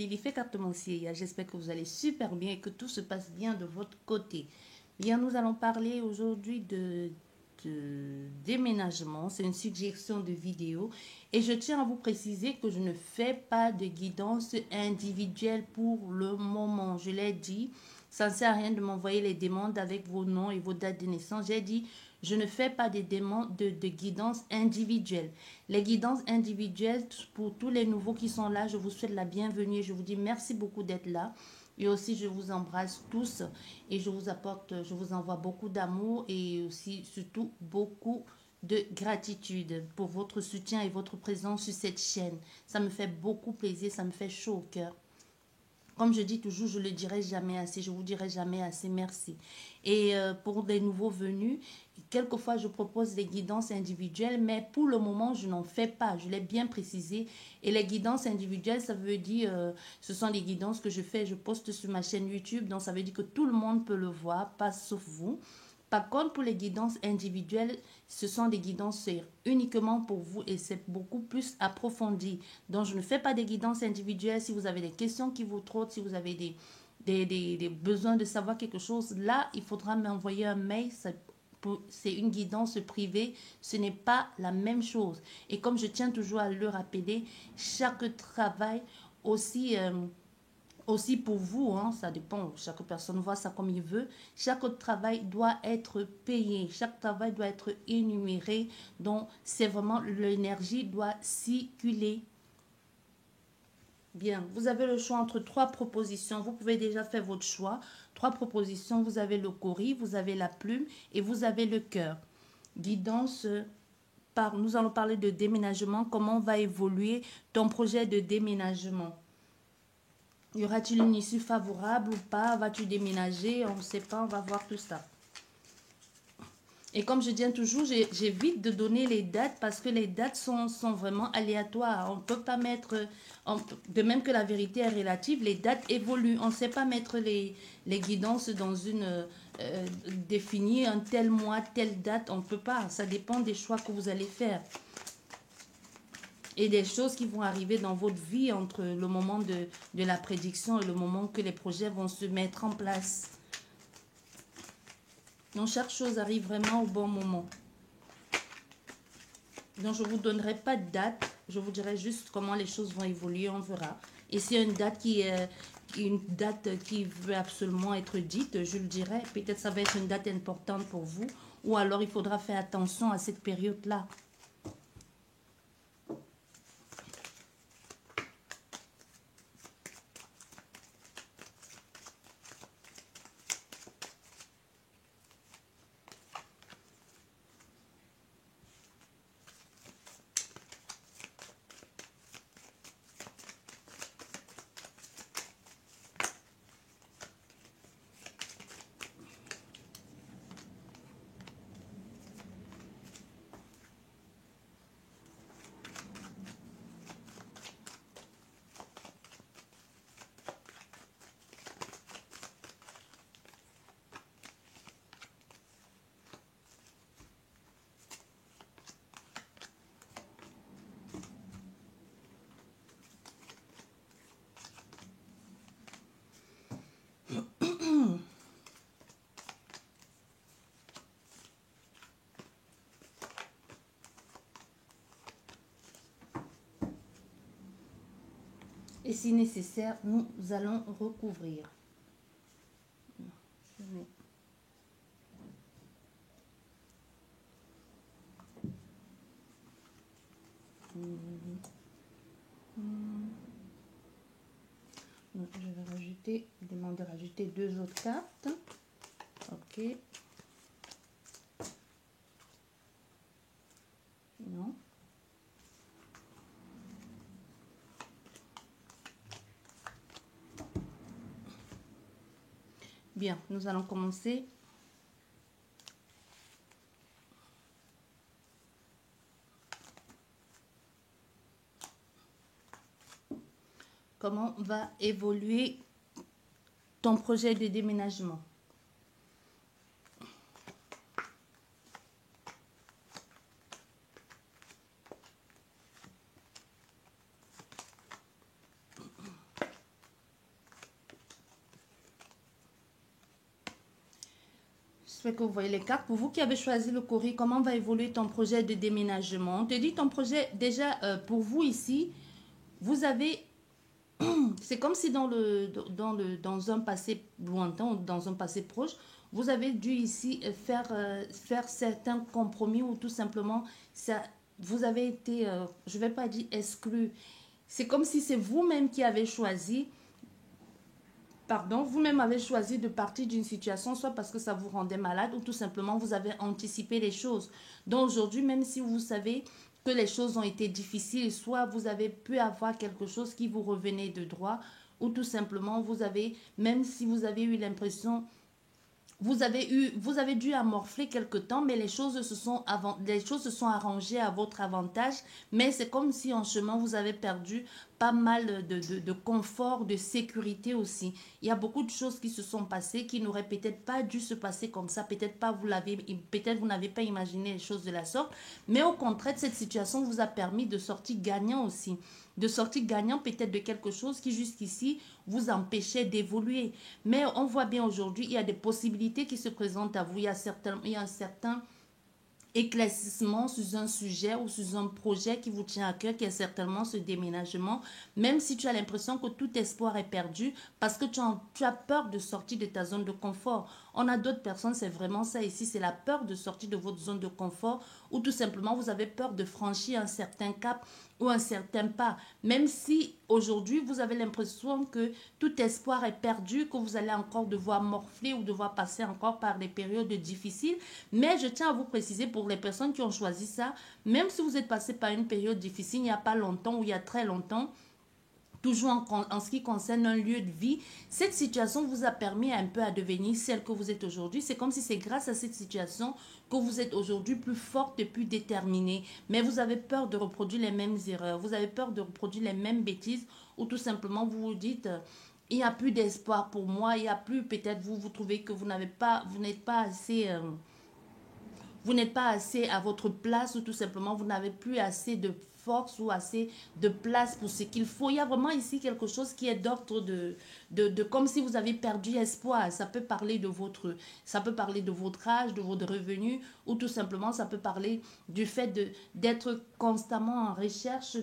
Lily fait carte Monsier. J'espère que vous allez super bien et que tout se passe bien de votre côté. Bien, nous allons parler aujourd'hui de déménagement. C'est une suggestion de vidéo. Et je tiens à vous préciser que je ne fais pas de guidance individuelle pour le moment. Je l'ai dit, ça ne sert à rien de m'envoyer les demandes avec vos noms et vos dates de naissance. J'ai dit, je ne fais pas de demandes de guidance individuelle. Les guidances individuelles, pour tous les nouveaux qui sont là, je vous souhaite la bienvenue. Je vous dis merci beaucoup d'être là. Et aussi, je vous embrasse tous et je vous envoie beaucoup d'amour et aussi, surtout, beaucoup de gratitude pour votre soutien et votre présence sur cette chaîne. Ça me fait beaucoup plaisir, ça me fait chaud au cœur. Comme je dis toujours, je ne le dirai jamais assez, je vous dirai jamais assez merci. Et pour les nouveaux venus, quelquefois je propose des guidances individuelles, mais pour le moment, je n'en fais pas, je l'ai bien précisé. Et les guidances individuelles, ça veut dire, ce sont des guidances que je fais, je poste sur ma chaîne YouTube, donc ça veut dire que tout le monde peut le voir, pas sauf vous. Par contre, pour les guidances individuelles, ce sont des guidances uniquement pour vous et c'est beaucoup plus approfondi. Donc, je ne fais pas des guidances individuelles. Si vous avez des questions qui vous trottent, si vous avez des besoins de savoir quelque chose, là, il faudra m'envoyer un mail. C'est une guidance privée. Ce n'est pas la même chose. Et comme je tiens toujours à le rappeler, chaque travail aussi... aussi pour vous, hein, ça dépend, chaque personne voit ça comme il veut. Chaque travail doit être payé, chaque travail doit être énuméré. Donc, c'est vraiment l'énergie doit circuler. Bien, vous avez le choix entre trois propositions. Vous pouvez déjà faire votre choix. Trois propositions, vous avez le cori, vous avez la plume et vous avez le cœur. Guidance nous allons parler de déménagement. Comment va évoluer ton projet de déménagement? Y aura-t-il une issue favorable ou pas? Vas-tu déménager? On ne sait pas, on va voir tout ça. Et comme je dis toujours, j'évite de donner les dates parce que les dates sont vraiment aléatoires. On ne peut pas mettre, de même que la vérité est relative, les dates évoluent. On ne sait pas mettre les guidances dans une, définir un tel mois, telle date. On ne peut pas. Ça dépend des choix que vous allez faire. Et des choses qui vont arriver dans votre vie entre le moment de la prédiction et le moment que les projets vont se mettre en place. Donc, chaque chose arrive vraiment au bon moment. Donc, je ne vous donnerai pas de date. Je vous dirai juste comment les choses vont évoluer, on verra. Et s'il y a une date qui veut absolument être dite, je le dirai. Peut-être ça va être une date importante pour vous. Ou alors, il faudra faire attention à cette période-là. Et si nécessaire, nous allons recouvrir. Donc, je vais rajouter, je demande de rajouter deux autres cartes. Ok. Non. Bien, nous allons commencer. Comment va évoluer ton projet de déménagement? J'espère que vous voyez les cartes. Pour vous qui avez choisi le courrier, comment va évoluer ton projet de déménagement? On te dit ton projet, déjà, pour vous ici, vous avez... C'est comme si dans un passé lointain ou dans un passé proche, vous avez dû ici faire certains compromis ou tout simplement, ça, vous avez été, je ne vais pas dire exclu. C'est comme si c'est vous-même qui avez choisi, pardon, vous-même avez choisi de partir d'une situation, soit parce que ça vous rendait malade ou tout simplement vous avez anticipé les choses. Donc aujourd'hui, même si vous savez que les choses ont été difficiles, soit vous avez pu avoir quelque chose qui vous revenait de droit, ou tout simplement vous avez, même si vous avez eu l'impression, vous avez dû amorpher quelque temps, mais les choses se sont arrangées à votre avantage. Mais c'est comme si en chemin, vous avez perdu pas mal de confort, de sécurité aussi. Il y a beaucoup de choses qui se sont passées qui n'auraient peut-être pas dû se passer comme ça. Peut-être vous n'avez pas imaginé les choses de la sorte. Mais au contraire, cette situation vous a permis de sortir gagnant aussi. De sortir gagnant peut-être de quelque chose qui jusqu'ici vous empêchait d'évoluer. Mais on voit bien aujourd'hui, il y a des possibilités qui se présentent à vous. Il y a un certain éclaircissement sur un sujet ou sur un projet qui vous tient à cœur, qui est certainement ce déménagement, même si tu as l'impression que tout espoir est perdu parce que tu as peur de sortir de ta zone de confort. On a d'autres personnes, c'est vraiment ça ici, c'est la peur de sortir de votre zone de confort ou tout simplement vous avez peur de franchir un certain cap ou un certain pas, même si aujourd'hui vous avez l'impression que tout espoir est perdu, que vous allez encore devoir morfler ou devoir passer encore par des périodes difficiles. Mais je tiens à vous préciser pour les personnes qui ont choisi ça, même si vous êtes passé par une période difficile il n'y a pas longtemps ou il y a très longtemps, toujours en ce qui concerne un lieu de vie, cette situation vous a permis un peu à devenir celle que vous êtes aujourd'hui. C'est comme si c'est grâce à cette situation que vous êtes aujourd'hui plus forte et plus déterminée. Mais vous avez peur de reproduire les mêmes erreurs, vous avez peur de reproduire les mêmes bêtises ou tout simplement vous vous dites... il n'y a plus d'espoir pour moi, il n'y a plus, peut-être vous trouvez que vous n'êtes pas assez... vous n'êtes pas assez à votre place ou tout simplement vous n'avez plus assez de force ou assez de place pour ce qu'il faut. Il y a vraiment ici quelque chose qui est d'ordre de comme si vous avez perdu espoir. Ça peut parler de votre âge, de votre revenu ou tout simplement ça peut parler du fait d'être constamment en recherche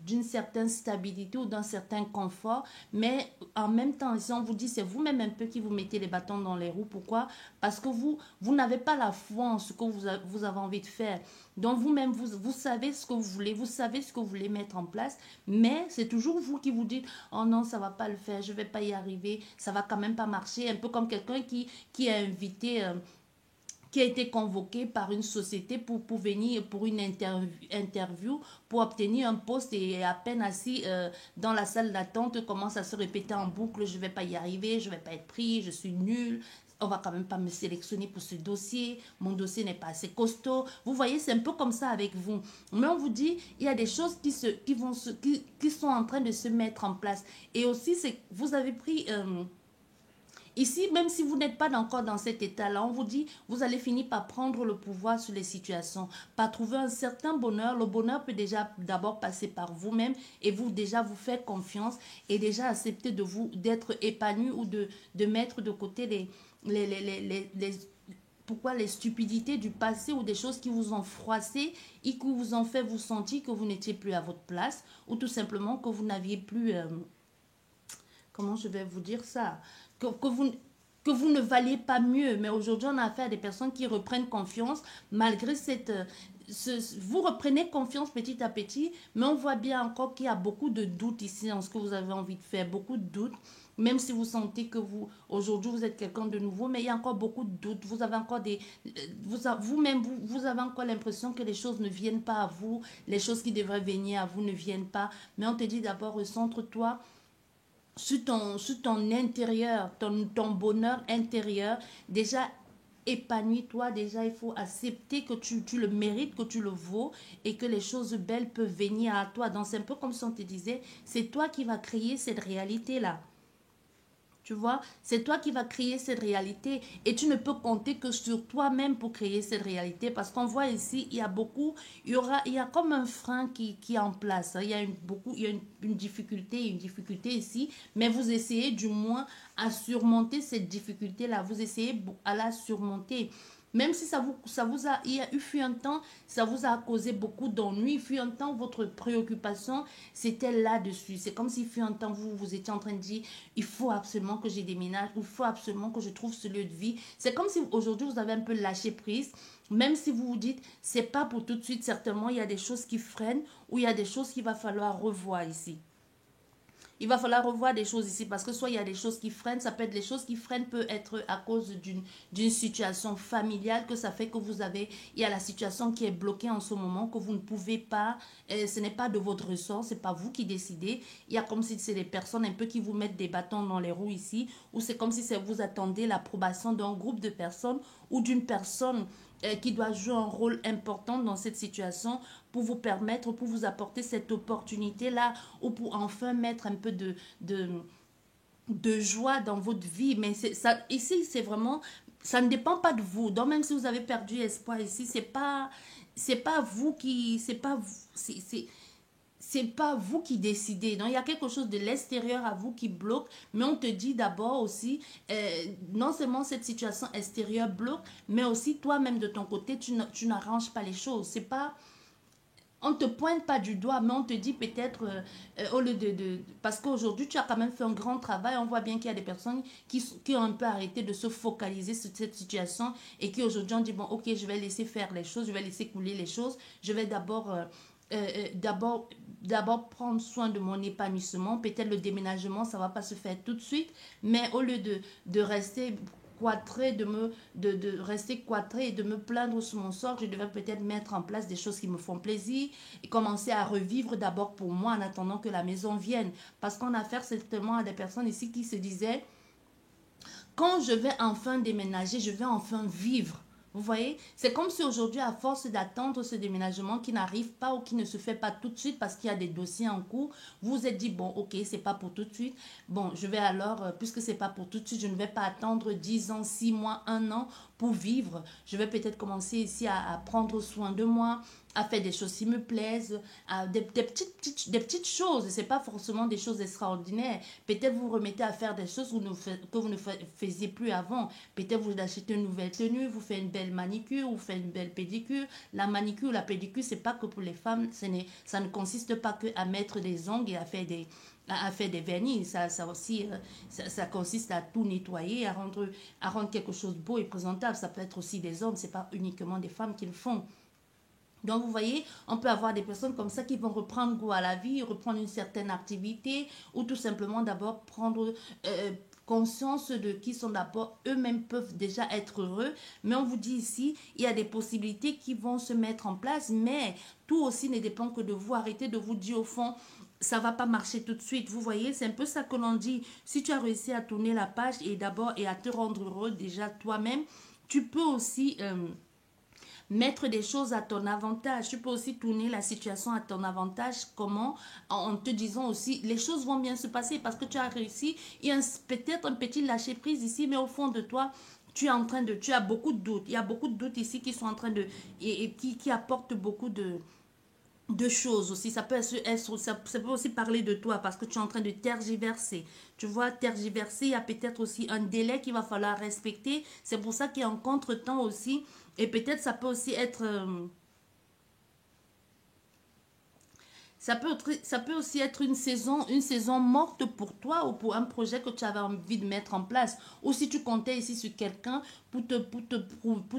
d'une certaine stabilité ou d'un certain confort. Mais en même temps, si on vous dit, c'est vous-même un peu qui vous mettez les bâtons dans les roues. Pourquoi? Parce que vous n'avez pas la foi en ce que vous avez envie de faire. Donc vous-même, vous savez ce que vous voulez, vous savez ce que vous voulez mettre en place, mais c'est toujours vous qui vous dites, oh non, ça va pas le faire, je vais pas y arriver, ça va quand même pas marcher. Un peu comme quelqu'un qui est invité... qui a été convoqué par une société pour venir pour une interview, pour obtenir un poste et à peine assis dans la salle d'attente, commence à se répéter en boucle, je ne vais pas y arriver, je ne vais pas être pris, je suis nul, on va quand même pas me sélectionner pour ce dossier, mon dossier n'est pas assez costaud. Vous voyez, c'est un peu comme ça avec vous. Mais on vous dit, il y a des choses qui sont en train de se mettre en place. Et aussi, vous avez pris... ici, même si vous n'êtes pas encore dans cet état-là, on vous dit, vous allez finir par prendre le pouvoir sur les situations, par trouver un certain bonheur. Le bonheur peut déjà d'abord passer par vous-même et vous déjà vous faire confiance et déjà accepter d'être épanoui ou de mettre de côté pourquoi les stupidités du passé ou des choses qui vous ont froissé et qui vous ont fait vous sentir que vous n'étiez plus à votre place ou tout simplement que vous n'aviez plus... comment je vais vous dire ça, que vous ne valiez pas mieux. Mais aujourd'hui, on a affaire à des personnes qui reprennent confiance malgré vous reprenez confiance petit à petit, mais on voit bien encore qu'il y a beaucoup de doutes ici en ce que vous avez envie de faire, beaucoup de doutes. Même si vous sentez que aujourd'hui, vous êtes quelqu'un de nouveau, mais il y a encore beaucoup de doutes. Vous avez encore vous-même, vous avez encore l'impression que les choses ne viennent pas à vous, les choses qui devraient venir à vous ne viennent pas. Mais on te dit d'abord, recentre-toi sur ton intérieur, ton bonheur intérieur. Déjà, épanouis-toi. Déjà, il faut accepter que tu le mérites, que tu le vaux et que les choses belles peuvent venir à toi. Donc, c'est un peu comme si on te disait, c'est toi qui vas créer cette réalité-là. Tu vois, c'est toi qui vas créer cette réalité et tu ne peux compter que sur toi-même pour créer cette réalité parce qu'on voit ici, il y a beaucoup, il y a comme un frein qui est en place. Hein. Il y a une difficulté ici, mais vous essayez du moins à surmonter cette difficulté-là. Vous essayez à la surmonter. Même si il y a eu fut un temps, ça vous a causé beaucoup d'ennuis. Fut un temps, votre préoccupation, c'était là-dessus. C'est comme si fut un temps, vous étiez en train de dire, il faut absolument que je déménage, il faut absolument que je trouve ce lieu de vie. C'est comme si aujourd'hui, vous avez un peu lâché prise. Même si vous vous dites, c'est pas pour tout de suite, certainement, il y a des choses qui freinent ou il y a des choses qu'il va falloir revoir ici. Il va falloir revoir des choses ici parce que soit il y a des choses qui freinent, ça peut être les choses qui freinent peut être à cause d'une situation familiale que ça fait que il y a la situation qui est bloquée en ce moment que vous ne pouvez pas, ce n'est pas de votre ressort, c'est pas vous qui décidez. Il y a comme si c'est des personnes un peu qui vous mettent des bâtons dans les roues ici ou c'est comme si vous attendez l'approbation d'un groupe de personnes ou d'une personne qui doit jouer un rôle important dans cette situation pour vous permettre, pour vous apporter cette opportunité-là ou pour enfin mettre un peu de joie dans votre vie. Mais ça, ici, c'est vraiment, ça ne dépend pas de vous. Donc, même si vous avez perdu espoir ici, c'est pas vous qui, c'est pas vous, c'est pas vous qui décidez. Donc, il y a quelque chose de l'extérieur à vous qui bloque, mais on te dit d'abord aussi, non seulement cette situation extérieure bloque, mais aussi toi-même de ton côté, tu n'arranges pas les choses. C'est pas, on ne te pointe pas du doigt, mais on te dit peut-être, au lieu parce qu'aujourd'hui, tu as quand même fait un grand travail. On voit bien qu'il y a des personnes qui ont un peu arrêté de se focaliser sur cette situation et qui aujourd'hui ont dit, bon, ok, je vais laisser faire les choses, je vais laisser couler les choses. Je vais d'abord prendre soin de mon épanouissement. Peut-être le déménagement, ça ne va pas se faire tout de suite, mais au lieu de rester rester cloîtré et de me plaindre sur mon sort, je devrais peut-être mettre en place des choses qui me font plaisir et commencer à revivre d'abord pour moi en attendant que la maison vienne. Parce qu'on a affaire certainement à des personnes ici qui se disaient, quand je vais enfin déménager, je vais enfin vivre. Vous voyez, c'est comme si aujourd'hui, à force d'attendre ce déménagement qui n'arrive pas ou qui ne se fait pas tout de suite parce qu'il y a des dossiers en cours, vous vous êtes dit, bon, ok, c'est pas pour tout de suite. Bon, je vais alors, puisque c'est pas pour tout de suite, je ne vais pas attendre 10 ans, 6 mois, 1 an pour vivre. Je vais peut-être commencer ici à prendre soin de moi, à faire des choses qui me plaisent, des petites choses. Ce n'est pas forcément des choses extraordinaires. Peut-être vous remettez à faire des choses que vous ne faisiez plus avant. Peut-être vous achetez une nouvelle tenue, vous faites une belle manicure, vous faites une belle pédicure. La manicure ou la pédicure, c'est pas que pour les femmes. Ça ne consiste pas que à mettre des ongles et à faire des vernis. Ça aussi, ça consiste à tout nettoyer, à rendre quelque chose de beau et présentable. Ça peut être aussi des hommes, c'est pas uniquement des femmes qui le font. Donc, vous voyez, on peut avoir des personnes comme ça qui vont reprendre goût à la vie, reprendre une certaine activité ou tout simplement d'abord prendre conscience de qui sont d'abord, eux-mêmes peuvent déjà être heureux. Mais on vous dit ici, il y a des possibilités qui vont se mettre en place, mais tout aussi ne dépend que de vous. Arrêtez de vous dire au fond, ça va pas marcher tout de suite. Vous voyez, c'est un peu ça que l'on dit. Si tu as réussi à tourner la page et à te rendre heureux déjà toi-même, tu peux aussi mettre des choses à ton avantage. Tu peux aussi tourner la situation à ton avantage. Comment? En te disant aussi, les choses vont bien se passer parce que tu as réussi. Il y a peut-être un petit lâcher prise ici, mais au fond de toi, tu as beaucoup de doutes. Il y a beaucoup de doutes ici qui sont en train et qui apportent beaucoup de choses aussi. Ça peut aussi parler de toi parce que tu es en train de tergiverser. Tu vois, tergiverser, il y a peut-être aussi un délai qu'il va falloir respecter. C'est pour ça qu'il y a un contretemps aussi. Et peut-être ça peut aussi être... ça peut aussi être une saison morte pour toi ou pour un projet que tu avais envie de mettre en place. Ou si tu comptais ici sur quelqu'un pour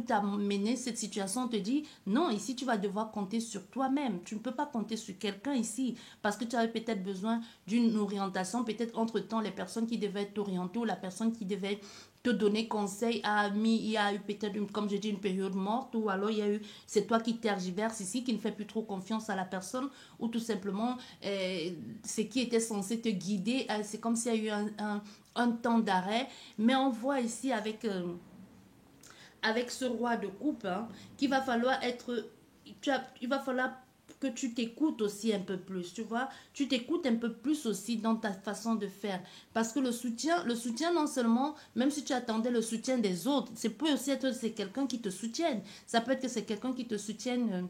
t'amener cette situation, on te dit, non, ici tu vas devoir compter sur toi-même. Tu ne peux pas compter sur quelqu'un ici parce que tu avais peut-être besoin d'une orientation. Peut-être entre-temps, les personnes qui devaient t'orienter ou la personne qui devait te donner conseil il y a eu peut-être, comme je dis, une période morte ou alors c'est toi qui tergiverses ici, qui ne fais plus trop confiance à la personne ou tout simplement ce qui était censé te guider, c'est comme s'il y a eu un temps d'arrêt. Mais on voit ici avec ce roi de coupe, hein, qu'il va falloir il va falloir que tu t'écoutes aussi un peu plus, tu vois. Tu t'écoutes un peu plus aussi dans ta façon de faire. Parce que le soutien non seulement, même si tu attendais le soutien des autres, c'est peut aussi être c'est quelqu'un qui te soutienne. Ça peut être que c'est quelqu'un qui te soutienne,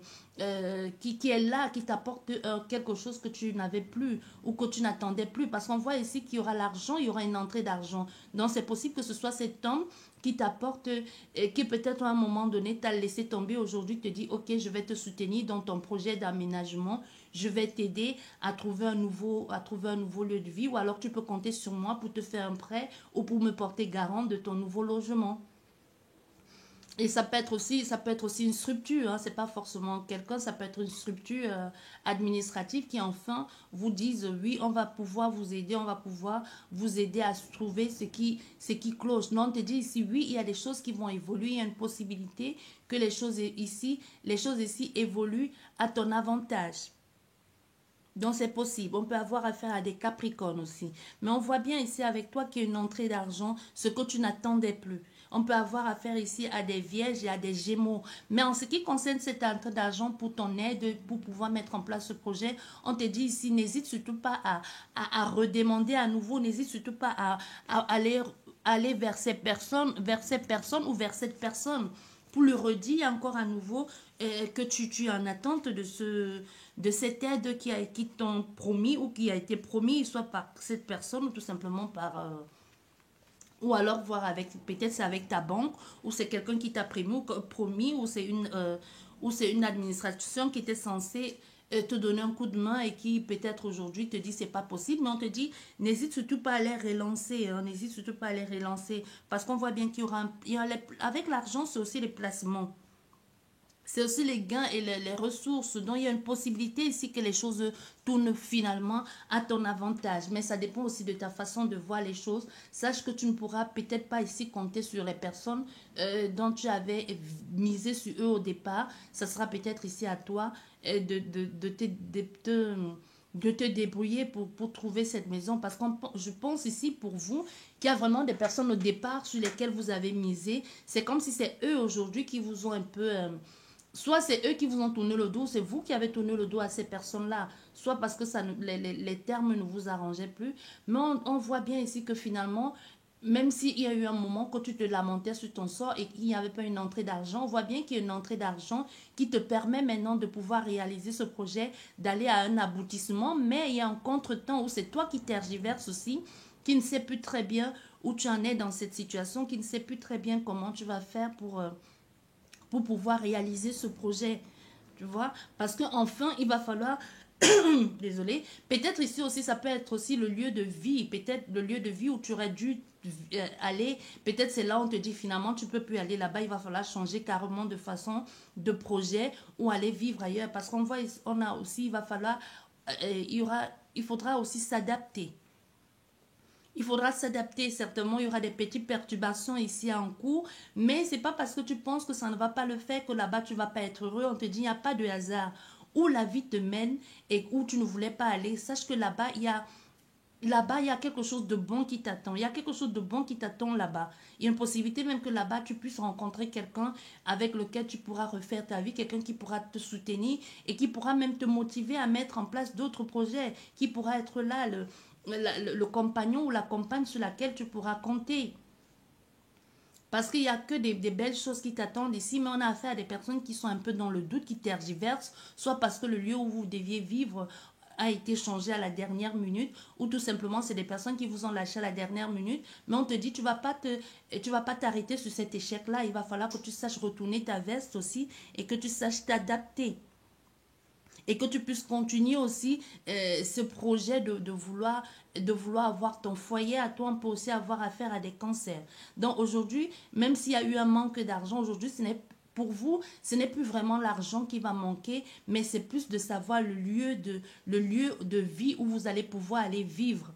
qui est là, qui t'apporte quelque chose que tu n'avais plus ou que tu n'attendais plus. Parce qu'on voit ici qu'il y aura l'argent, il y aura une entrée d'argent. Donc c'est possible que ce soit cet homme qui t'apporte, qui peut-être à un moment donné t'a laissé tomber aujourd'hui, te dit, ok, je vais te soutenir dans ton projet d'aménagement, je vais t'aider à trouver un nouveau lieu de vie, ou alors tu peux compter sur moi pour te faire un prêt ou pour me porter garant de ton nouveau logement. Et ça peut être aussi une structure, hein, c'est pas forcément quelqu'un, ça peut être une structure administrative qui enfin vous dise oui, on va pouvoir vous aider, on va pouvoir vous aider à trouver ce qui cloche. Non, on te dit ici oui, il y a des choses qui vont évoluer, il y a une possibilité que les choses ici évoluent à ton avantage. Donc c'est possible, on peut avoir affaire à des capricornes aussi. Mais on voit bien ici avec toi qu'il y a une entrée d'argent, ce que tu n'attendais plus. On peut avoir affaire ici à des vierges et à des gémeaux. Mais en ce qui concerne cette entrée d'argent pour ton aide, pour pouvoir mettre en place ce projet, on te dit ici, n'hésite surtout pas à redemander à nouveau, n'hésite surtout pas à aller vers ces personnes ou vers cette personne pour lui redire encore à nouveau que tu es en attente de cette aide qui t'ont promis ou qui a été promis, soit par cette personne ou tout simplement par... ou alors voir avec, peut-être c'est avec ta banque, ou c'est quelqu'un qui t'a promis, ou c'est une administration qui était censée te donner un coup de main et qui peut-être aujourd'hui te dit c'est pas possible, mais on te dit n'hésite surtout pas à les relancer, hein, n'hésite surtout pas à les relancer, parce qu'on voit bien qu'il y aura, avec l'argent c'est aussi les placements. C'est aussi les gains et les ressources. Donc, il y a une possibilité ici que les choses tournent finalement à ton avantage. Mais ça dépend aussi de ta façon de voir les choses. Sache que tu ne pourras peut-être pas ici compter sur les personnes dont tu avais misé sur eux au départ. Ça sera peut-être ici à toi de te débrouiller pour trouver cette maison. Parce que je pense ici pour vous qu'il y a vraiment des personnes au départ sur lesquelles vous avez misé. C'est comme si c'est eux aujourd'hui qui vous ont un peu... soit c'est eux qui vous ont tourné le dos, c'est vous qui avez tourné le dos à ces personnes-là, soit parce que les termes ne vous arrangeaient plus. Mais on voit bien ici que finalement, même s'il y a eu un moment que tu te lamentais sur ton sort et qu'il n'y avait pas une entrée d'argent, on voit bien qu'il y a une entrée d'argent qui te permet maintenant de pouvoir réaliser ce projet, d'aller à un aboutissement. Mais il y a un contretemps où c'est toi qui tergiverses aussi, qui ne sais plus très bien où tu en es dans cette situation, qui ne sais plus très bien comment tu vas faire pour pouvoir réaliser ce projet, tu vois, parce qu'enfin, il va falloir, désolé, peut-être ici aussi, ça peut être aussi le lieu de vie, peut-être le lieu de vie où tu aurais dû aller, peut-être c'est là où on te dit finalement, tu peux plus aller là-bas, il va falloir changer carrément de façon de projet ou aller vivre ailleurs, parce qu'on voit, on a aussi, il va falloir, il faudra aussi s'adapter. Il faudra s'adapter, certainement, il y aura des petites perturbations ici en cours, mais c'est pas parce que tu penses que ça ne va pas le faire que là-bas tu vas pas être heureux. On te dit, il n'y a pas de hasard. Où la vie te mène et où tu ne voulais pas aller, sache que là-bas, il y a quelque chose de bon qui t'attend. Il y a quelque chose de bon qui t'attend là-bas. Il y a une possibilité même que là-bas, tu puisses rencontrer quelqu'un avec lequel tu pourras refaire ta vie, quelqu'un qui pourra te soutenir et qui pourra même te motiver à mettre en place d'autres projets, qui pourra être là, le compagnon ou la compagne sur laquelle tu pourras compter. Parce qu'il n'y a que des belles choses qui t'attendent ici, mais on a affaire à des personnes qui sont un peu dans le doute, qui tergiversent, soit parce que le lieu où vous deviez vivre a été changé à la dernière minute, ou tout simplement c'est des personnes qui vous ont lâché à la dernière minute, mais on te dit tu vas pas t'arrêter sur cet échec-là, il va falloir que tu saches retourner ta veste aussi et que tu saches t'adapter. Et que tu puisses continuer aussi ce projet de vouloir avoir ton foyer à toi. On peut aussi avoir affaire à des cancers. Donc aujourd'hui, même s'il y a eu un manque d'argent, aujourd'hui, pour vous, ce n'est plus vraiment l'argent qui va manquer, mais c'est plus de savoir le lieu de vie où vous allez pouvoir aller vivre.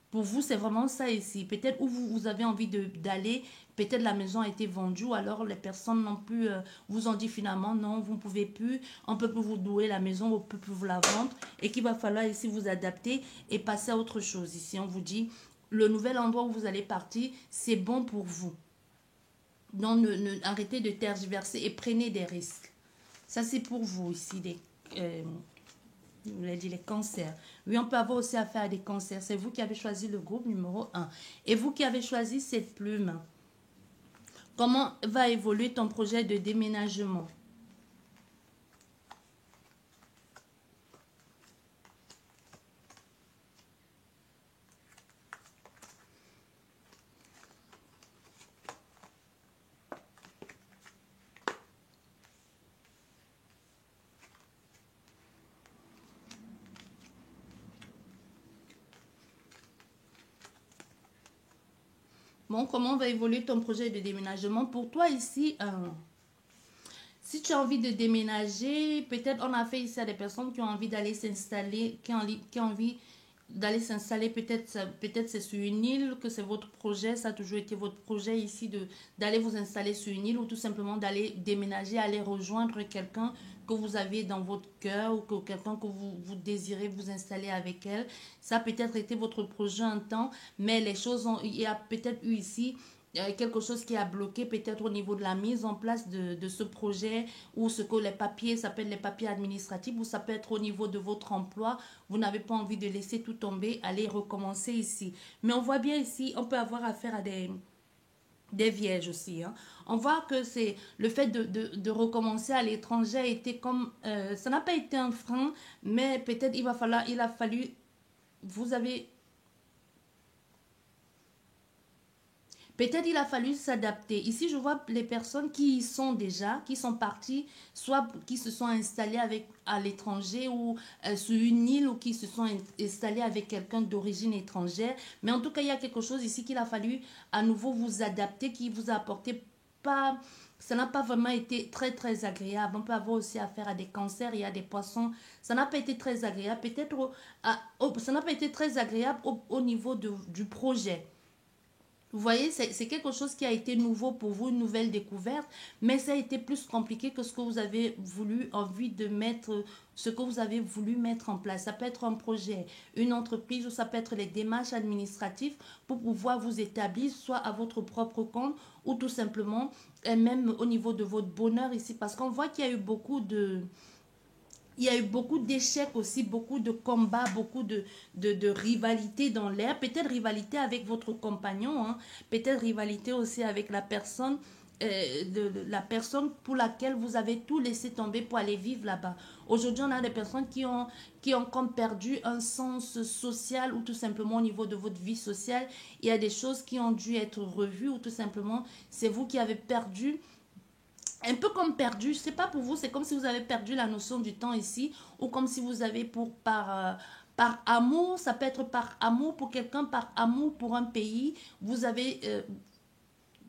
Pour vous, c'est vraiment ça ici. Peut-être où vous avez envie d'aller, peut-être la maison a été vendue, ou alors les personnes n'ont plus, vous ont dit finalement, non, vous ne pouvez plus, on ne peut plus vous louer la maison, on ne peut plus vous la vendre, et qu'il va falloir ici vous adapter et passer à autre chose. Ici, on vous dit, le nouvel endroit où vous allez partir, c'est bon pour vous. Donc, arrêtez de tergiverser et prenez des risques. Ça, c'est pour vous ici, je voulais dire les cancers. Oui, on peut avoir aussi affaire à des cancers. C'est vous qui avez choisi le groupe numéro 1. Et vous qui avez choisi cette plume, comment va évoluer ton projet de déménagement? Bon, comment va évoluer ton projet de déménagement? Pour toi ici, si tu as envie de déménager, peut-être on a fait ici à des personnes qui ont envie d'aller s'installer, qui ont envie d'aller s'installer, peut-être c'est sur une île, que c'est votre projet, ça a toujours été votre projet ici d'aller vous installer sur une île ou tout simplement d'aller déménager, aller rejoindre quelqu'un que vous avez dans votre cœur ou que quelqu'un que vous désirez vous installer avec elle. Ça a peut-être été votre projet un temps, mais les choses ont, il y a peut-être eu ici quelque chose qui a bloqué peut-être au niveau de la mise en place de ce projet ou ce que les papiers, ça peut être les papiers administratifs ou ça peut être au niveau de votre emploi. Vous n'avez pas envie de laisser tout tomber, allez recommencer ici. Mais on voit bien ici, on peut avoir affaire à des vierges aussi. Hein. On voit que c'est le fait de recommencer à l'étranger a été comme, ça n'a pas été un frein, mais peut-être il a fallu, vous avez peut-être il a fallu s'adapter. Ici, je vois les personnes qui y sont déjà, qui sont parties, soit qui se sont installées à l'étranger ou sur une île ou qui se sont installées avec quelqu'un d'origine étrangère. Mais en tout cas, il y a quelque chose ici qu'il a fallu à nouveau vous adapter, qui vous a apporté pas... Ça n'a pas vraiment été très très agréable. On peut avoir aussi affaire à des cancers et à des poissons. Ça n'a pas été très agréable. Peut-être ça n'a pas été très agréable au niveau du projet. Vous voyez, c'est quelque chose qui a été nouveau pour vous, une nouvelle découverte, mais ça a été plus compliqué que ce que vous avez voulu, envie de mettre, ce que vous avez voulu mettre en place. Ça peut être un projet, une entreprise, ou ça peut être les démarches administratives pour pouvoir vous établir, soit à votre propre compte, ou tout simplement, et même au niveau de votre bonheur ici, parce qu'on voit qu'il y a eu beaucoup de... Il y a eu beaucoup d'échecs aussi, beaucoup de combats, beaucoup de rivalité dans l'air. Peut-être rivalité avec votre compagnon, hein. Peut-être rivalité aussi avec la personne pour laquelle vous avez tout laissé tomber pour aller vivre là-bas. Aujourd'hui, on a des personnes qui ont comme perdu un sens social ou tout simplement au niveau de votre vie sociale. Il y a des choses qui ont dû être revues ou tout simplement c'est vous qui avez perdu un peu comme perdu, c'est pas pour vous, c'est comme si vous avez perdu la notion du temps ici, ou comme si vous avez par amour, ça peut être par amour pour quelqu'un, par amour pour un pays, vous avez,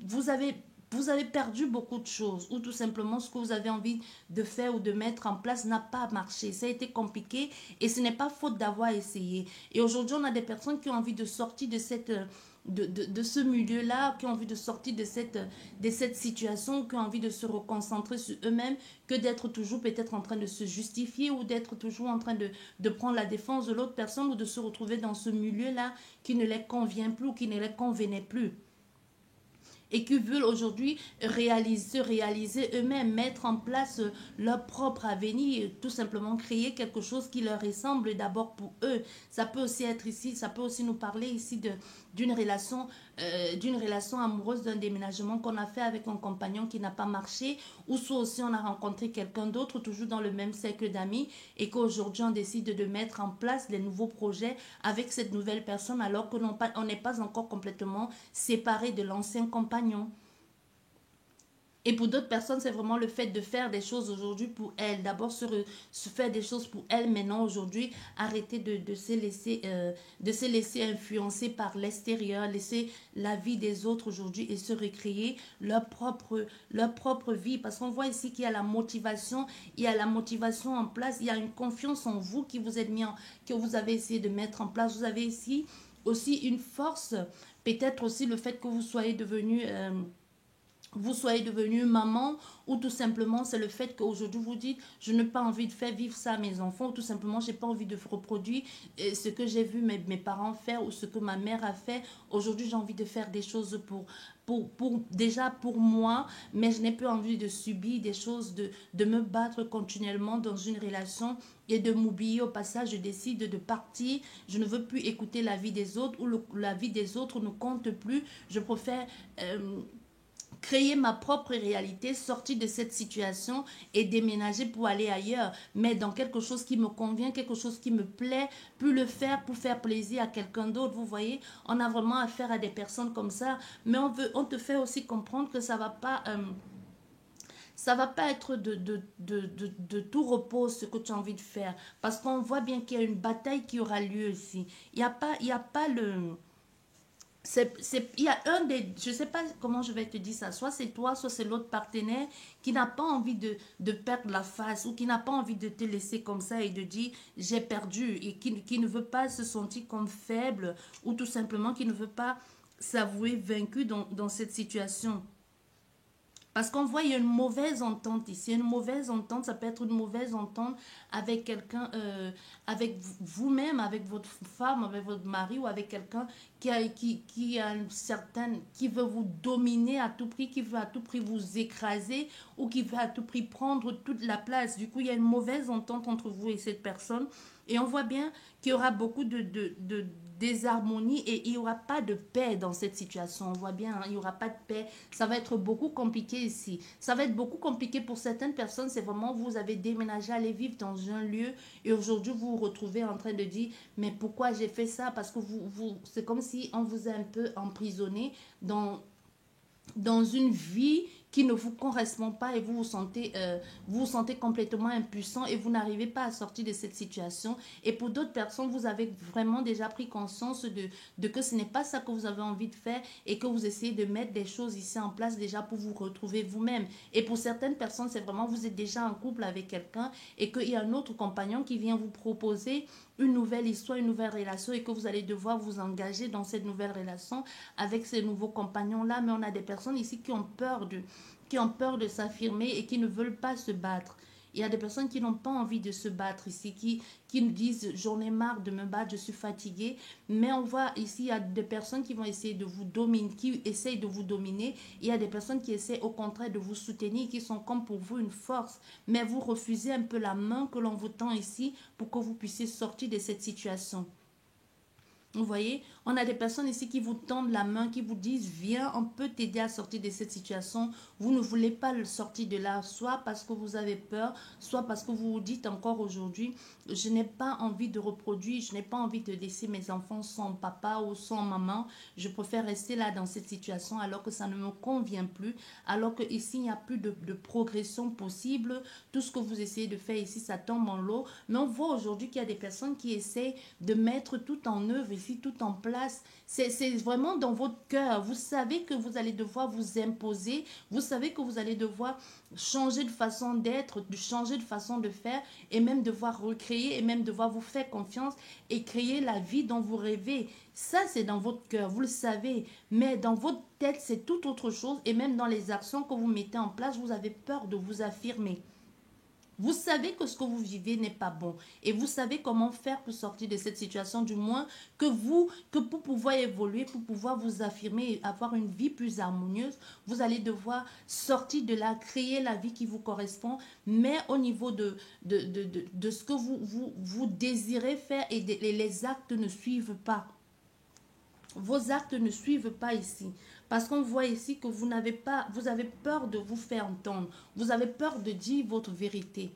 vous avez perdu beaucoup de choses, ou tout simplement ce que vous avez envie de faire ou de mettre en place n'a pas marché, ça a été compliqué, et ce n'est pas faute d'avoir essayé. Et aujourd'hui, on a des personnes qui ont envie de sortir de cette de ce milieu-là, qui ont envie de sortir de cette situation, qui ont envie de se reconcentrer sur eux-mêmes, que d'être toujours peut-être en train de se justifier ou d'être toujours en train de prendre la défense de l'autre personne ou de se retrouver dans ce milieu-là qui ne les convient plus ou qui ne les convenait plus et qui veulent aujourd'hui se réaliser eux-mêmes, mettre en place leur propre avenir, tout simplement créer quelque chose qui leur ressemble d'abord pour eux. Ça peut aussi être ici, ça peut aussi nous parler ici d'une relation amoureuse, d'un déménagement qu'on a fait avec un compagnon qui n'a pas marché, ou soit aussi on a rencontré quelqu'un d'autre, toujours dans le même cercle d'amis, et qu'aujourd'hui on décide de mettre en place des nouveaux projets avec cette nouvelle personne, alors que on n'est pas encore complètement séparé de l'ancien compagnon. Et pour d'autres personnes, c'est vraiment le fait de faire des choses aujourd'hui pour elles. D'abord, se faire des choses pour elles. Maintenant, aujourd'hui, arrêter de se laisser influencer par l'extérieur, laisser la vie des autres aujourd'hui et se recréer leur propre vie. Parce qu'on voit ici qu'il y a la motivation, il y a la motivation en place, il y a une confiance en vous qui vous êtes que vous avez essayé de mettre en place. Vous avez ici aussi une force, peut-être aussi le fait que vous soyez devenu... vous soyez devenue maman, ou tout simplement c'est le fait qu'aujourd'hui vous dites je n'ai pas envie de faire vivre ça à mes enfants, ou tout simplement j'ai pas envie de reproduire ce que j'ai vu mes parents faire ou ce que ma mère a fait. Aujourd'hui j'ai envie de faire des choses déjà pour moi, mais je n'ai plus envie de subir des choses, de me battre continuellement dans une relation et de m'oublier au passage. Je décide de partir, je ne veux plus écouter la vie des autres, ou la vie des autres ne compte plus. Je préfère créer ma propre réalité, sortir de cette situation et déménager pour aller ailleurs, mais dans quelque chose qui me convient, quelque chose qui me plaît, plus le faire pour faire plaisir à quelqu'un d'autre. Vous voyez, on a vraiment affaire à des personnes comme ça, mais on te fait aussi comprendre que ça va pas être de tout repos ce que tu as envie de faire, parce qu'on voit bien qu'il y a une bataille qui aura lieu ici. Il y a pas le il y a un des, je sais pas comment je vais te dire ça, soit c'est toi, soit c'est l'autre partenaire qui n'a pas envie de perdre la face, ou qui n'a pas envie de te laisser comme ça et de dire j'ai perdu, et qui ne veut pas se sentir comme faible, ou tout simplement qui ne veut pas s'avouer vaincu dans cette situation. Parce qu'on voit, il y a une mauvaise entente ici. Une mauvaise entente, ça peut être une mauvaise entente avec quelqu'un, avec vous-même, avec votre femme, avec votre mari, ou avec quelqu'un qui a une certaine, qui veut vous dominer à tout prix, qui veut à tout prix vous écraser, ou qui veut à tout prix prendre toute la place. Du coup, il y a une mauvaise entente entre vous et cette personne. Et on voit bien qu'il y aura beaucoup de désharmonie, et il n'y aura pas de paix dans cette situation. On voit bien, hein, il n'y aura pas de paix. Ça va être beaucoup compliqué ici. Ça va être beaucoup compliqué pour certaines personnes. C'est vraiment, vous avez déménagé, aller vivre dans un lieu, et aujourd'hui vous vous retrouvez en train de dire mais pourquoi j'ai fait ça? Parce que c'est comme si on vous a un peu emprisonné dans une vie qui ne vous correspond pas, et vous vous sentez complètement impuissant, et vous n'arrivez pas à sortir de cette situation. Et pour d'autres personnes, vous avez vraiment déjà pris conscience de que ce n'est pas ça que vous avez envie de faire, et que vous essayez de mettre des choses ici en place déjà pour vous retrouver vous-même. Et pour certaines personnes, c'est vraiment vous êtes déjà en couple avec quelqu'un, et qu'il y a un autre compagnon qui vient vous proposer une nouvelle histoire, une nouvelle relation, et que vous allez devoir vous engager dans cette nouvelle relation avec ces nouveaux compagnons-là. Mais on a des personnes ici qui ont peur de s'affirmer et qui ne veulent pas se battre. Il y a des personnes qui n'ont pas envie de se battre ici, qui nous disent j'en ai marre de me battre, je suis fatiguée. Mais on voit ici, il y a des personnes qui vont essayer de vous dominer, qui essayent de vous dominer. Il y a des personnes qui essaient au contraire de vous soutenir, qui sont comme pour vous une force. Mais vous refusez un peu la main que l'on vous tend ici pour que vous puissiez sortir de cette situation. Vous voyez, on a des personnes ici qui vous tendent la main, qui vous disent viens, on peut t'aider à sortir de cette situation. Vous ne voulez pas le sortir de là, soit parce que vous avez peur, soit parce que vous vous dites encore aujourd'hui je n'ai pas envie de reproduire, je n'ai pas envie de laisser mes enfants sans papa ou sans maman. Je préfère rester là dans cette situation alors que ça ne me convient plus, alors que ici il n'y a plus de progression possible. Tout ce que vous essayez de faire ici, ça tombe en l'eau. Mais on voit aujourd'hui qu'il y a des personnes qui essaient de mettre tout en œuvre ici, tout en place. C'est vraiment dans votre cœur. Vous savez que vous allez devoir vous imposer. Vous savez que vous allez devoir changer de façon d'être, de changer de façon de faire, et même devoir recréer, et même devoir vous faire confiance et créer la vie dont vous rêvez. Ça, c'est dans votre cœur, vous le savez. Mais dans votre tête, c'est tout autre chose. Et même dans les actions que vous mettez en place, vous avez peur de vous affirmer. Vous savez que ce que vous vivez n'est pas bon, et vous savez comment faire pour sortir de cette situation, du moins que pour pouvoir évoluer, pour pouvoir vous affirmer et avoir une vie plus harmonieuse, vous allez devoir sortir de là, créer la vie qui vous correspond, mais au niveau de ce que vous désirez faire, et les actes ne suivent pas. Vos actes ne suivent pas ici. Parce qu'on voit ici que vous avez peur de vous faire entendre. Vous avez peur de dire votre vérité.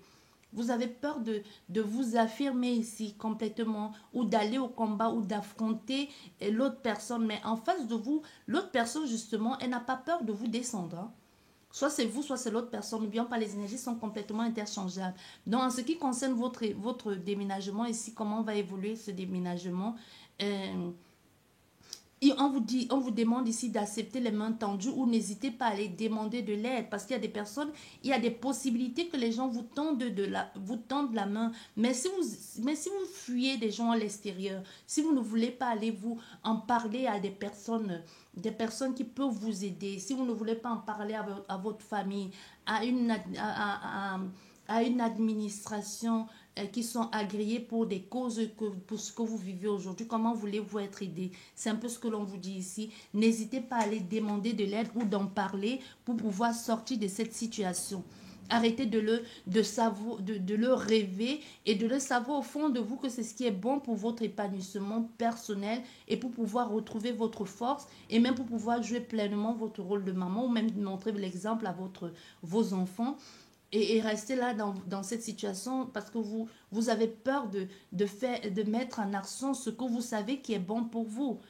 Vous avez peur de vous affirmer ici complètement, ou d'aller au combat, ou d'affronter l'autre personne. Mais en face de vous, l'autre personne, justement, elle n'a pas peur de vous descendre, hein. Soit c'est vous, soit c'est l'autre personne. N'oublions pas, les énergies sont complètement interchangeables. Donc, en ce qui concerne votre déménagement ici, comment va évoluer ce déménagement, Et on vous demande ici d'accepter les mains tendues ou n'hésitez pas à aller demander de l'aide parce qu'il y a des personnes, il y a des possibilités que les gens vous tendent la main. Mais si vous fuyez des gens à l'extérieur, si vous ne voulez pas aller vous en parler à des personnes qui peuvent vous aider, si vous ne voulez pas en parler à votre famille, à à une administration qui sont agréés pour des causes, pour ce que vous vivez aujourd'hui. Comment voulez-vous être aidé? C'est un peu ce que l'on vous dit ici. N'hésitez pas à aller demander de l'aide ou d'en parler pour pouvoir sortir de cette situation. Arrêtez de le rêver et de le savoir au fond de vous que c'est ce qui est bon pour votre épanouissement personnel et pour pouvoir retrouver votre force et même pour pouvoir jouer pleinement votre rôle de maman ou même montrer l'exemple à vos enfants et rester là dans cette situation parce que vous avez peur de mettre en action ce que vous savez qui est bon pour vous.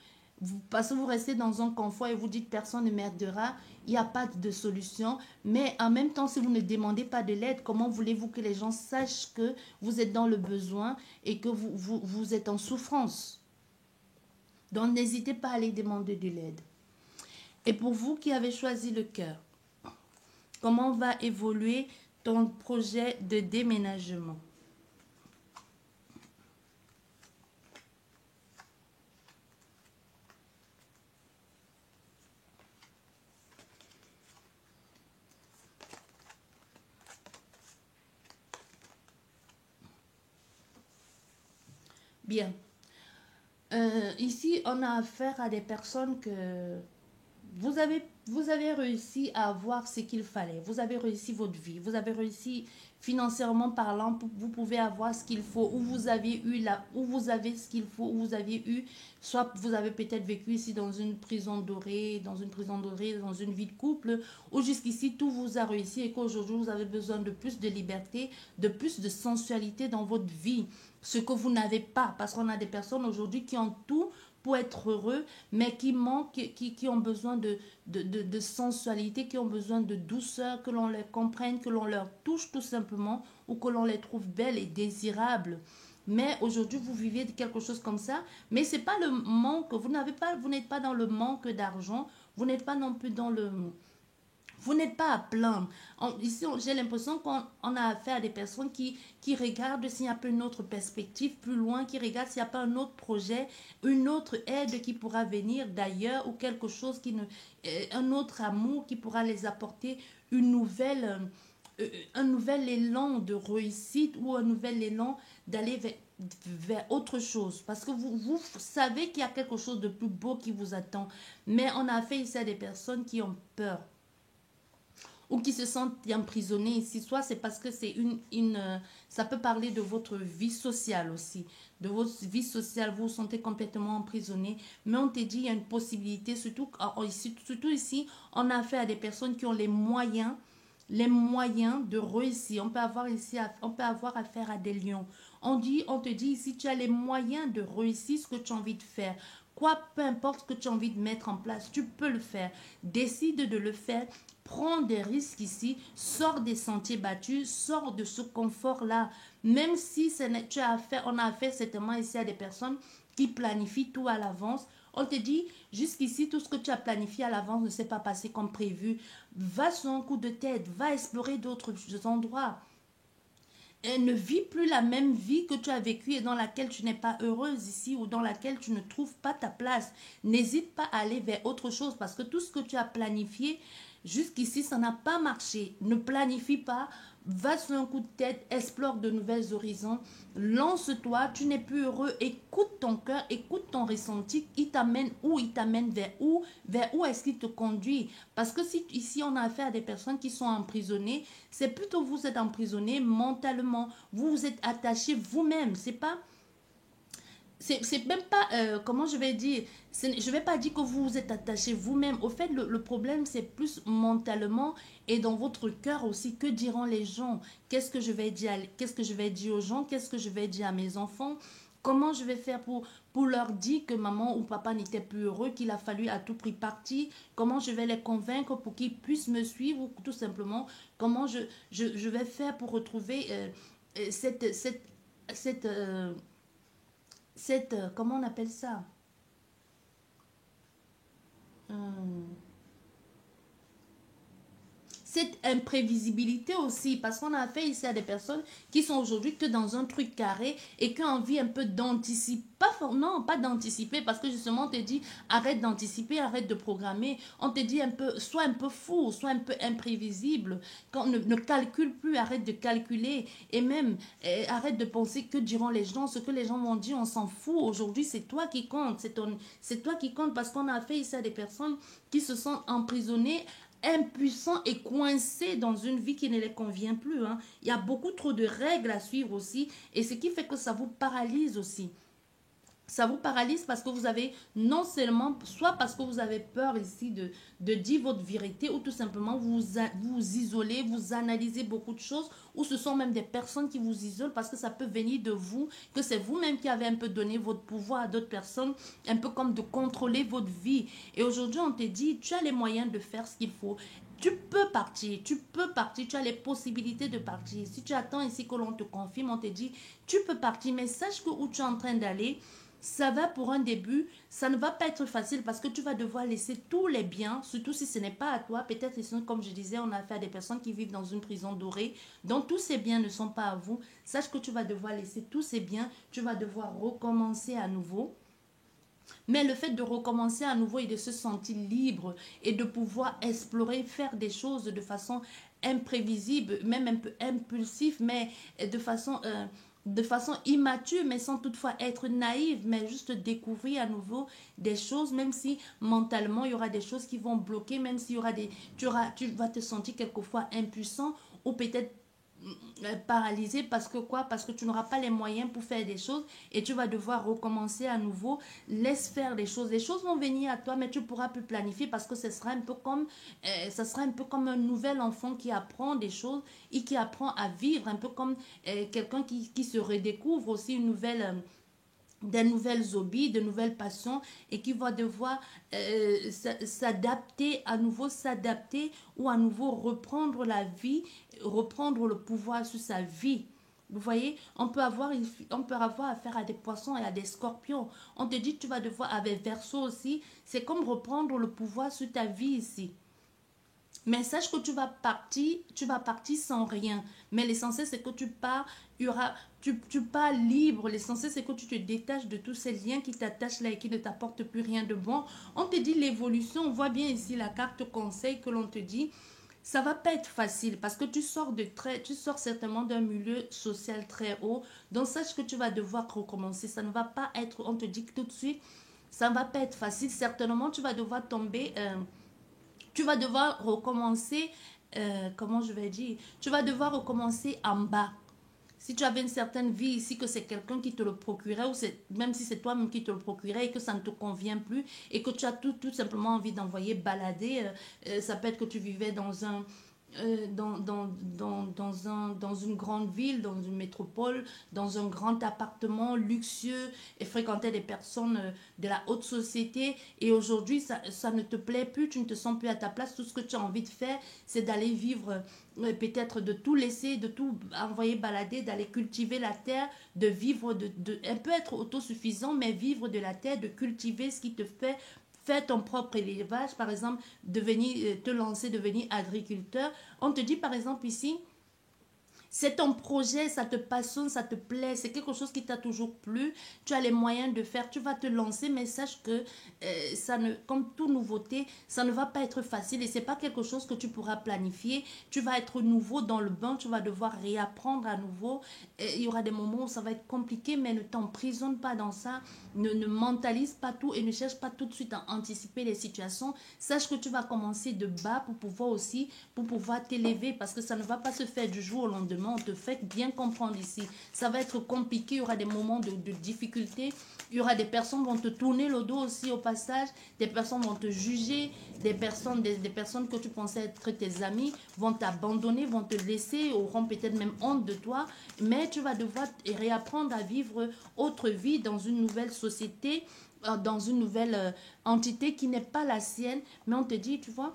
Parce que vous restez dans un confort et vous dites personne ne m'aidera, il n'y a pas de solution. Mais en même temps, si vous ne demandez pas de l'aide, comment voulez-vous que les gens sachent que vous êtes dans le besoin et que vous êtes en souffrance? Donc n'hésitez pas à aller demander de l'aide. Et pour vous qui avez choisi le cœur, comment va évoluer ton projet de déménagement? Bien. Ici, on a affaire à des personnes que vous avez réussi à avoir ce qu'il fallait. Vous avez réussi votre vie. Vous avez réussi financièrement parlant. Vous pouvez avoir ce qu'il faut. Où vous avez eu là, où vous avez ce qu'il faut. Où vous avez eu. Soit vous avez peut-être vécu ici dans une prison dorée, dans une vie de couple. Ou jusqu'ici, tout vous a réussi et qu'aujourd'hui, vous avez besoin de plus de liberté, de plus de sensualité dans votre vie. Ce que vous n'avez pas. Parce qu'on a des personnes aujourd'hui qui ont tout pour être heureux, mais qui manquent, qui ont besoin de sensualité, qui ont besoin de douceur, que l'on les comprenne, que l'on leur touche tout simplement, ou que l'on les trouve belles et désirables. Mais aujourd'hui, vous vivez de quelque chose comme ça, mais c'est pas le manque, vous n'êtes pas dans le manque d'argent, vous n'êtes pas non plus dans le vous n'êtes pas à plaindre. Ici, j'ai l'impression qu'on a affaire à des personnes qui regardent s'il n'y a pas une autre perspective plus loin, qui regardent s'il n'y a pas un autre projet, une autre aide qui pourra venir d'ailleurs ou quelque chose un autre amour qui pourra les apporter un nouvel élan de réussite ou un nouvel élan d'aller vers autre chose. Parce que vous savez qu'il y a quelque chose de plus beau qui vous attend. Mais on a affaire ici à des personnes qui ont peur ou qui se sentent emprisonnés ici. Soit c'est parce que c'est ça peut parler de votre vie sociale aussi. De votre vie sociale, vous vous sentez complètement emprisonné. Mais on te dit, il y a une possibilité, surtout ici, on a affaire à des personnes qui ont les moyens de réussir. On peut avoir affaire à des lions. On te dit ici, tu as les moyens de réussir ce que tu as envie de faire. Quoi, peu importe ce que tu as envie de mettre en place, tu peux le faire. Décide de le faire. Prends des risques ici. Sors des sentiers battus. Sors de ce confort-là. Même si on a affaire certainement ici à des personnes qui planifient tout à l'avance. On te dit, jusqu'ici, tout ce que tu as planifié à l'avance ne s'est pas passé comme prévu. Va sur un coup de tête. Va explorer d'autres endroits. Et ne vis plus la même vie que tu as vécue et dans laquelle tu n'es pas heureuse ici ou dans laquelle tu ne trouves pas ta place. N'hésite pas à aller vers autre chose parce que tout ce que tu as planifié jusqu'ici, ça n'a pas marché. Ne planifie pas. Va sur un coup de tête, explore de nouvelles horizons, lance-toi, tu n'es plus heureux, écoute ton cœur, écoute ton ressenti, il t'amène où, il t'amène vers où est-ce qu'il te conduit. Parce que si ici on a affaire à des personnes qui sont emprisonnées, c'est plutôt vous êtes emprisonné mentalement, vous vous êtes attaché vous-même, c'est même pas, comment je vais dire, je vais pas dire que vous vous êtes attaché vous-même. Au fait, le problème, c'est plus mentalement et dans votre cœur aussi. Que diront les gens? Qu'est-ce que je vais dire aux gens? Qu'est-ce que je vais dire à mes enfants? Comment je vais faire pour leur dire que maman ou papa n'était plus heureux, qu'il a fallu à tout prix partir? Comment je vais les convaincre pour qu'ils puissent me suivre ou tout simplement, comment je vais faire pour retrouver cette comment on appelle ça? cette imprévisibilité aussi, parce qu'on a affaire ici à des personnes qui sont aujourd'hui que dans un truc carré et qui ont envie un peu d'anticiper, non, pas d'anticiper, parce que justement on te dit arrête d'anticiper, arrête de programmer, on te dit un peu, sois un peu fou, sois un peu imprévisible, quand, ne calcule plus, arrête de calculer, et même arrête de penser que diront les gens, ce que les gens vont dire, on s'en fout, aujourd'hui c'est toi qui compte, c'est toi qui compte, parce qu'on a affaire ici à des personnes qui se sont emprisonnées, impuissants et coincés dans une vie qui ne les convient plus. Hein. Il y a beaucoup trop de règles à suivre aussi et ce qui fait que ça vous paralyse aussi. Ça vous paralyse parce que vous avez non seulement, soit parce que vous avez peur ici de dire votre vérité ou tout simplement vous isolez, vous analysez beaucoup de choses ou ce sont même des personnes qui vous isolent parce que ça peut venir de vous, que c'est vous-même qui avez un peu donné votre pouvoir à d'autres personnes, un peu comme de contrôler votre vie. Et aujourd'hui, on te dit, tu as les moyens de faire ce qu'il faut. Tu peux partir, tu as les possibilités de partir. Si tu attends ici que l'on te confirme, on te dit, tu peux partir, mais sache que où tu es en train d'aller, ça va pour un début, ça ne va pas être facile parce que tu vas devoir laisser tous les biens, surtout si ce n'est pas à toi. Peut-être, comme je disais, on a affaire à des personnes qui vivent dans une prison dorée, dont tous ces biens ne sont pas à vous. Sache que tu vas devoir laisser tous ces biens, tu vas devoir recommencer à nouveau. Mais le fait de recommencer à nouveau et de se sentir libre et de pouvoir explorer, faire des choses de façon imprévisible, même un peu impulsive, mais de façon immature, mais sans toutefois être naïve, mais juste découvrir à nouveau des choses, même si mentalement, il y aura des choses qui vont bloquer, même s'il y aura tu vas te sentir quelquefois impuissant ou peut-être paralysé parce que quoi? Parce que tu n'auras pas les moyens pour faire des choses et tu vas devoir recommencer à nouveau. Laisse faire les choses. Les choses vont venir à toi, mais tu pourras plus planifier parce que ce sera un peu comme, ça sera un peu comme un nouvel enfant qui apprend des choses et qui apprend à vivre, un peu comme quelqu'un qui se redécouvre aussi une nouvelle des nouvelles hobbies, de nouvelles passions et qui va devoir s'adapter, à nouveau s'adapter ou à nouveau reprendre la vie, reprendre le pouvoir sur sa vie. Vous voyez, on peut avoir affaire à des poissons et à des scorpions. On te dit que tu vas devoir, avec Verseau aussi, c'est comme reprendre le pouvoir sur ta vie ici. Mais sache que tu vas partir sans rien. Mais l'essentiel, c'est que tu pars, tu pars libre. L'essentiel, c'est que tu te détaches de tous ces liens qui t'attachent là et qui ne t'apportent plus rien de bon. On te dit l'évolution, on voit bien ici la carte conseil que l'on te dit. Ça va pas être facile parce que tu sors certainement d'un milieu social très haut. Donc sache que tu vas devoir recommencer. Ça ne va pas être, on te dit que tout de suite, ça ne va pas être facile. Certainement, tu vas devoir tomber... tu vas devoir recommencer, comment je vais dire, tu vas devoir recommencer en bas. Si tu avais une certaine vie ici, que c'est quelqu'un qui te le procurait, ou même si c'est toi-même qui te le procurait et que ça ne te convient plus, et que tu as tout simplement envie d'envoyer balader, ça peut être que tu vivais dans un, dans une grande ville, dans une métropole, dans un grand appartement luxueux et fréquenter des personnes de la haute société et aujourd'hui ça ne te plaît plus, tu ne te sens plus à ta place, tout ce que tu as envie de faire c'est d'aller vivre, peut-être de tout laisser, de tout envoyer balader, d'aller cultiver la terre, de vivre, un peu être autosuffisant mais vivre de la terre, de cultiver ce qui te fait faire ton propre élevage, par exemple, devenir, te lancer, devenir agriculteur. On te dit, par exemple, ici, c'est ton projet, ça te passionne, ça te plaît, c'est quelque chose qui t'a toujours plu, tu as les moyens de faire, tu vas te lancer, mais sache que ça ne, comme toute nouveauté, ça ne va pas être facile et c'est pas quelque chose que tu pourras planifier. Tu vas être nouveau dans le bain, tu vas devoir réapprendre à nouveau. Il y aura des moments où ça va être compliqué, mais ne t'emprisonne pas dans ça, ne mentalise pas tout et ne cherche pas tout de suite à anticiper les situations. Sache que tu vas commencer de bas pour pouvoir t'élever parce que ça ne va pas se faire du jour au lendemain. On te fait bien comprendre ici. Ça va être compliqué, il y aura des moments de difficulté. Il y aura des personnes qui vont te tourner le dos aussi au passage. Des personnes vont te juger. Des personnes que tu pensais être tes amis vont t'abandonner, vont te laisser, auront peut-être même honte de toi. Mais tu vas devoir réapprendre à vivre autre vie dans une nouvelle société, dans une nouvelle entité qui n'est pas la sienne. Mais on te dit, tu vois,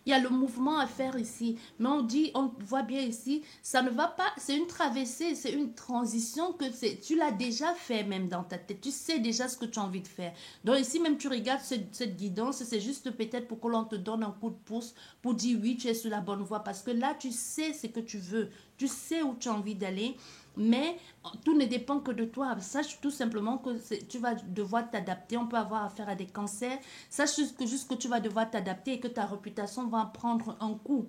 Il y a le mouvement à faire ici. Mais on dit, on voit bien ici, ça ne va pas, c'est une traversée, c'est une transition que tu l'as déjà fait même dans ta tête. Tu sais déjà ce que tu as envie de faire. Donc ici même tu regardes cette guidance, c'est juste peut-être pour que l'on te donne un coup de pouce pour dire oui, tu es sur la bonne voie. Parce que là, tu sais ce que tu veux. Tu sais où tu as envie d'aller. Mais tout ne dépend que de toi. Sache tout simplement que tu vas devoir t'adapter. On peut avoir affaire à des cancers. Sache juste que tu vas devoir t'adapter et que ta réputation va prendre un coup.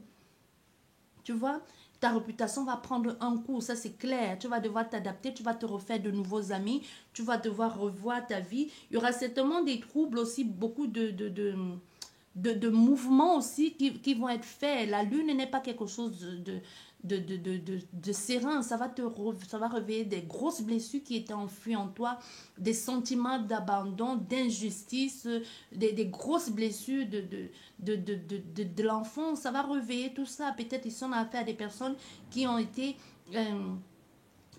Tu vois, ta réputation va prendre un coup, ça c'est clair. Tu vas devoir t'adapter, tu vas te refaire de nouveaux amis, tu vas devoir revoir ta vie. Il y aura certainement des troubles aussi, beaucoup de mouvements aussi qui vont être faits. La lune n'est pas quelque chose de serein. Ça va réveiller des grosses blessures qui étaient enfouies en toi, des sentiments d'abandon, d'injustice, des grosses blessures de l'enfance. Ça va réveiller tout ça. Peut-être ils sont affaire à des personnes qui ont été...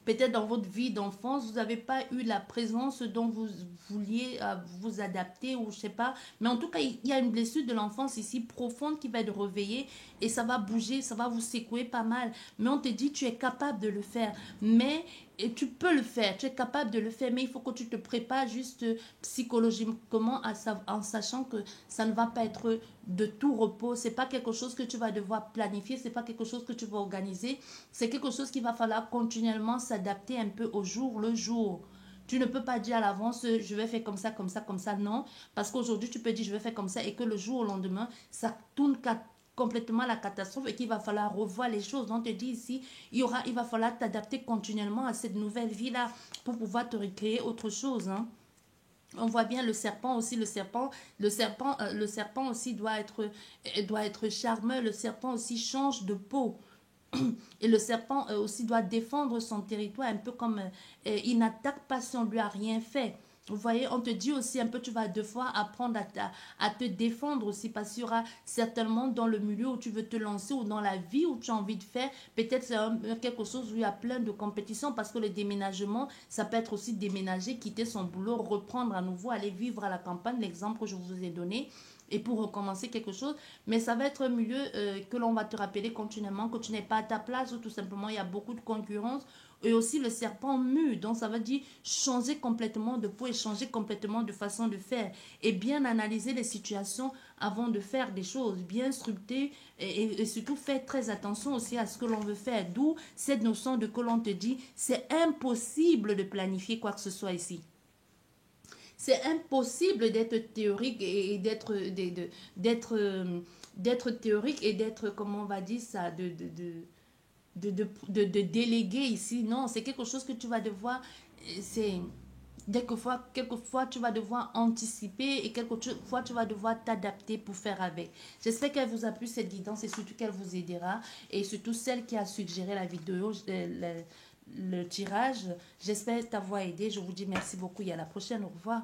peut-être dans votre vie d'enfance, vous n'avez pas eu la présence dont vous vouliez vous adapter ou je sais pas. Mais en tout cas, il y a une blessure de l'enfance ici profonde qui va être réveillée et ça va bouger, ça va vous secouer pas mal. Mais on te dit, tu es capable de le faire. Mais et tu peux le faire, tu es capable de le faire, mais il faut que tu te prépares juste psychologiquement en sachant que ça ne va pas être de tout repos. C'est pas quelque chose que tu vas devoir planifier, c'est pas quelque chose que tu vas organiser. C'est quelque chose qu'il va falloir continuellement s'adapter un peu au jour le jour. Tu ne peux pas dire à l'avance, je vais faire comme ça, comme ça, comme ça. Non, parce qu'aujourd'hui, tu peux dire, je vais faire comme ça et que le jour au lendemain, ça tourne complètement la catastrophe et qu'il va falloir revoir les choses. On te dit ici, il va falloir t'adapter continuellement à cette nouvelle vie-là pour pouvoir te recréer autre chose. Hein. On voit bien le serpent aussi, le serpent aussi doit être charmeur. Le serpent aussi change de peau. Et le serpent aussi doit défendre son territoire, un peu comme il n'attaque pas si on lui a rien fait. Vous voyez, on te dit aussi un peu, tu vas devoir apprendre à te défendre aussi, parce qu'il y aura certainement dans le milieu où tu veux te lancer ou dans la vie où tu as envie de faire, peut-être c'est quelque chose où il y a plein de compétitions, parce que le déménagement, ça peut être aussi déménager, quitter son boulot, reprendre à nouveau, aller vivre à la campagne, l'exemple que je vous ai donné, et pour recommencer quelque chose, mais ça va être un milieu que l'on va te rappeler continuellement que tu n'es pas à ta place ou tout simplement il y a beaucoup de concurrence et aussi le serpent mue, donc ça veut dire changer complètement de peau et changer complètement de façon de faire et bien analyser les situations avant de faire des choses, bien structurer et surtout faire très attention aussi à ce que l'on veut faire, d'où cette notion de que l'on te dit c'est impossible de planifier quoi que ce soit ici. C'est impossible d'être théorique et d'être théorique et d'être, comment on va dire ça, de déléguer ici. Non, c'est quelque chose que tu vas devoir, c'est, quelquefois, tu vas devoir anticiper et quelquefois, tu vas devoir t'adapter pour faire avec. J'espère qu'elle vous a plu cette guidance et surtout qu'elle vous aidera. Et surtout celle qui a suggéré la vidéo, le tirage. J'espère t'avoir aidé. Je vous dis merci beaucoup et à la prochaine. Au revoir.